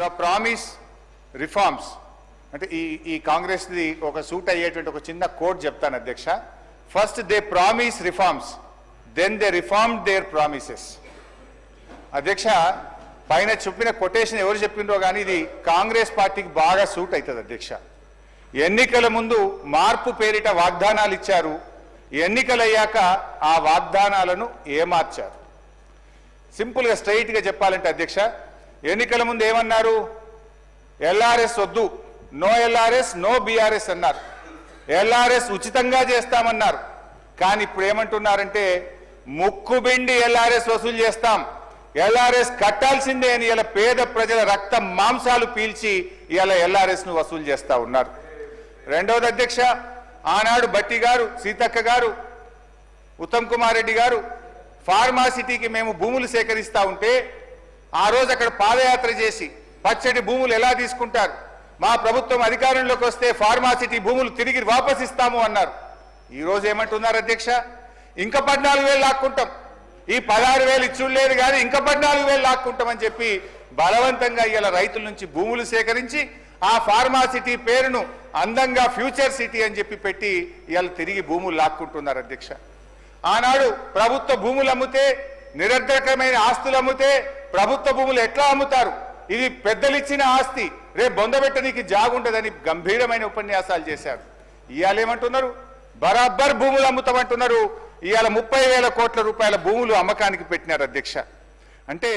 The promise reforms అంటే ఈ కాంగ్రెస్ది ఒక సూట్ అయ్యేటువంటి ఒక చిన్న కోడ్ చెప్తాను అధ్యక్ష. First they promise reforms, then they reformed their promises. అధ్యక్ష, పైన చెప్పిన కొటేషన్ ఎవరు చెప్పిండ్రో కానీ ఇది కాంగ్రెస్ పార్టీకి బాగా సూట్ అవుతుంది అధ్యక్ష. ఎన్నికల ముందు మార్పు పేరిట వాగ్దానాలు ఇచ్చారు, ఎన్నికలయ్యాక ఆ వాగ్దానాలను ఏమార్చారు. సింపుల్గా స్ట్రైట్గా చెప్పాలంటే అధ్యక్ష, ఎన్నికల ముందు ఏమన్నారు? ఎల్ఆర్ఎస్ వద్దు, నో ఎల్ఆర్ఎస్ నో బీఆర్ఎస్ అన్నారు. ఎల్ఆర్ఎస్ ఉచితంగా చేస్తామన్నారు. కానీ ఇప్పుడు ఏమంటున్నారంటే ముక్కుబిండి ఎల్ఆర్ఎస్ వసూలు చేస్తాం, ఎల్ఆర్ఎస్ కట్టాల్సిందే అని ఇలా పేద ప్రజల రక్త మాంసాలు పీల్చి ఇలా ఎల్ఆర్ఎస్ ను వసూలు చేస్తా ఉన్నారు. రెండవది అధ్యక్ష, ఆనాడు బట్టి గారు, సీతక్క గారు, ఉత్తమ్ కుమార్ రెడ్డి గారు ఫార్మాసిటీకి మేము భూములు సేకరిస్తా ఉంటే ఆ రోజు అక్కడ పాదయాత్ర చేసి పచ్చటి భూములు ఎలా తీసుకుంటారు, మా ప్రభుత్వం అధికారంలోకి వస్తే ఫార్మాసిటీ భూములు తిరిగి వాపస్ ఇస్తాము అన్నారు. ఈ రోజు ఏమంటున్నారు అధ్యక్ష? ఇంకా 14,000 లాక్కుంటాం, ఈ 16,000 ఇచ్చులేదు కానీ ఇంకా 14,000 లాక్కుంటామని చెప్పి బలవంతంగా ఇలా రైతుల నుంచి భూములు సేకరించి ఆ ఫార్మాసిటీ పేరును అందంగా ఫ్యూచర్ సిటీ అని చెప్పి పెట్టి ఇవాళ తిరిగి భూములు లాక్కుంటున్నారు అధ్యక్ష. ఆనాడు ప్రభుత్వ భూములు అమ్మితే, నిరర్ధకమైన ఆస్తులు అమ్మితే ప్రభుత్వ భూములు ఎట్లా అమ్ముతారు, ఇది పెద్దలిచ్చిన ఆస్తి, రేపు బొందబెట్టడానికి జాగుండదని గంభీరమైన ఉపన్యాసాలు చేశారు. ఇవాళ ఏమంటున్నారు? బరాబర్ భూములు అమ్ముతామంటున్నారు. ఇవాళ 30,000 కోట్ల రూపాయల భూములు అమ్మకానికి పెట్టినారు అధ్యక్ష. అంటే